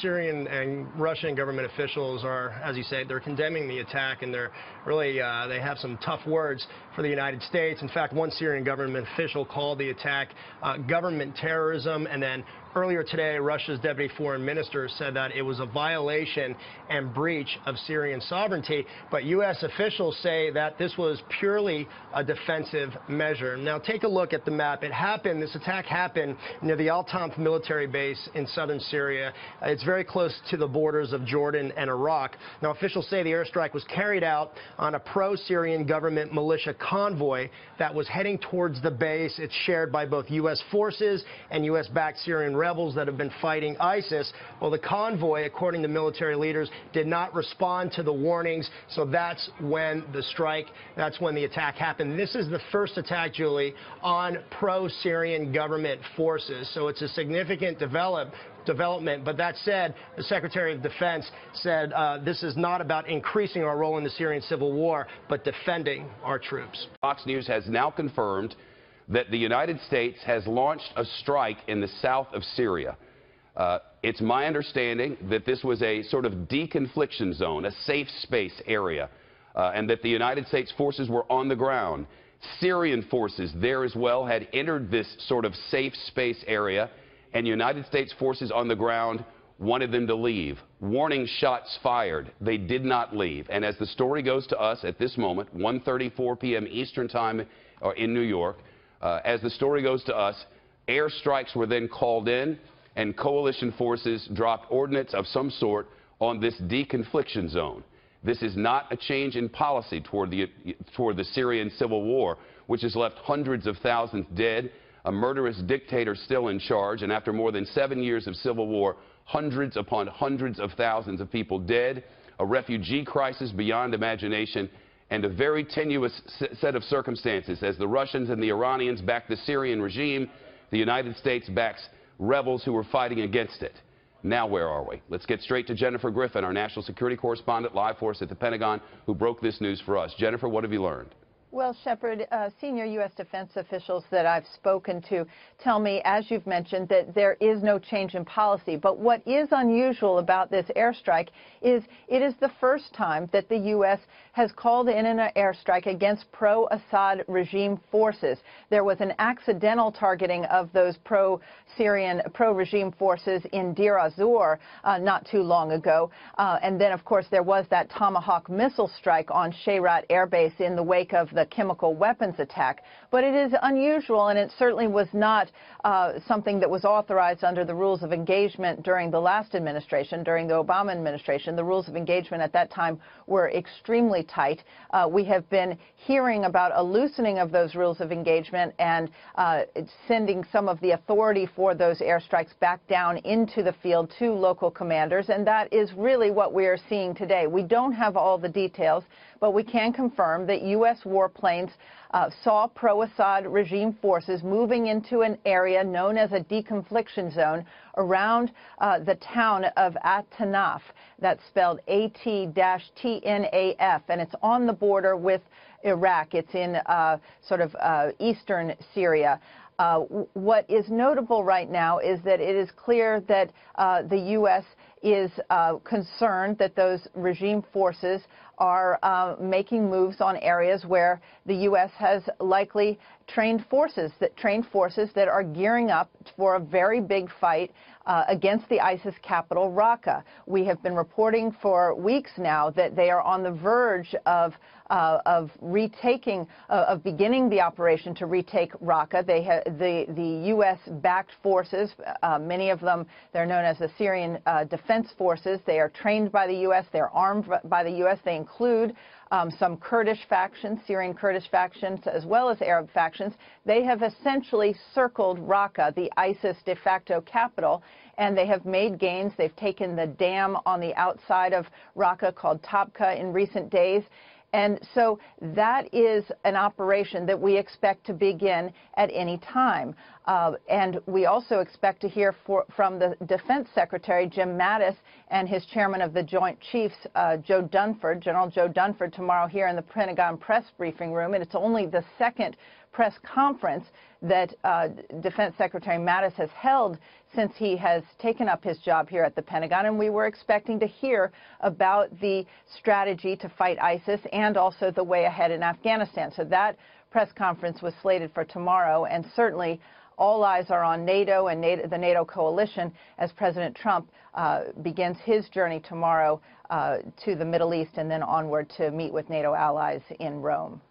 Syrian and Russian government officials are, as you say, they're condemning the attack, and they're really, they have some tough words for the United States. In fact, one Syrian government official called the attack government terrorism, and then earlier today, Russia's deputy foreign minister said that it was a violation and breach of Syrian sovereignty. But U.S. officials say that this was purely a defensive measure. Now, take a look at the map. This attack happened near the al-Tanf military base in southern Syria. It's very close to the borders of Jordan and Iraq. Now, officials say the airstrike was carried out on a pro-Syrian government militia convoy that was heading towards the base. It's shared by both U.S. forces and U.S.-backed Syrian rebels that have been fighting ISIS. Well, the convoy, according to military leaders, did not respond to the warnings, so that's when the attack happened. This is the first attack, Julie, on pro-Syrian government forces, so it's a significant development. But that said, the Secretary of Defense said this is not about increasing our role in the Syrian civil war, but defending our troops. Fox News has now confirmed that the United States has launched a strike in the south of Syria. It's my understanding that this was a sort of de-confliction zone, a safe space area, and that the United States forces were on the ground. Syrian forces there as well had entered this sort of safe space area, and United States forces on the ground wanted them to leave. Warning shots fired. They did not leave. And as the story goes to us at this moment, 1:34 p.m. Eastern Time in New York, as the story goes to us, airstrikes were then called in, and coalition forces dropped ordnance of some sort on this de-confliction zone. This is not a change in policy toward the Syrian civil war, which has left hundreds of thousands dead, a murderous dictator still in charge, and after more than 7 years of civil war, hundreds upon hundreds of thousands of people dead, a refugee crisis beyond imagination, and a very tenuous set of circumstances. As the Russians and the Iranians back the Syrian regime, the United States backs rebels who were fighting against it. Now where are we? Let's get straight to Jennifer Griffin, our national security correspondent, live for us at the Pentagon, who broke this news for us. Jennifer, what have you learned? Well, Shepard, senior U.S. defense officials that I've spoken to tell me, as you've mentioned, that there is no change in policy. But what is unusual about this airstrike is it is the first time that the U.S. has called in an airstrike against pro-Assad regime forces. There was an accidental targeting of those pro-Syrian, pro-regime forces in Deir az-Zor not too long ago. And then, of course, there was that Tomahawk missile strike on Shayrat Air Base in the wake of the chemical weapons attack. But it is unusual, and it certainly was not something that was authorized under the rules of engagement during the last administration, during the Obama administration. The rules of engagement at that time were extremely tight. We have been hearing about a loosening of those rules of engagement and sending some of the authority for those airstrikes back down into the field to local commanders, and that is really what we are seeing today. We don't have all the details, but we can confirm that U.S. warplanes saw pro-Assad regime forces moving into an area known as a de-confliction zone around the town of al-Tanf. That's spelled A-T-T-N-A-F, and it's on the border with Iraq. It's in sort of eastern Syria. What is notable right now is that it is clear that the U.S. is concerned that those regime forces are making moves on areas where the U.S. has likely trained forces that are gearing up for a very big fight against the ISIS capital, Raqqa. We have been reporting for weeks now that they are on the verge of beginning the operation to retake Raqqa. The U.S.-backed forces, many of them, they're known as the Syrian Defense Forces. They are trained by the U.S. They're armed by the U.S. They include some Kurdish factions, Syrian Kurdish factions, as well as Arab factions. They have essentially circled Raqqa, the ISIS de facto capital, and they have made gains. They've taken the dam on the outside of Raqqa called Tabqa in recent days. And so that is an operation that we expect to begin at any time. And we also expect to hear from the Defense Secretary, Jim Mattis, and his chairman of the Joint Chiefs, Joe Dunford, General Joe Dunford, tomorrow here in the Pentagon press briefing room. And it's only the second press conference that Defense Secretary Mattis has held since he has taken up his job here at the Pentagon, and we were expecting to hear about the strategy to fight ISIS and also the way ahead in Afghanistan. So that press conference was slated for tomorrow, and certainly all eyes are on NATO and the NATO coalition as President Trump begins his journey tomorrow to the Middle East and then onward to meet with NATO allies in Rome.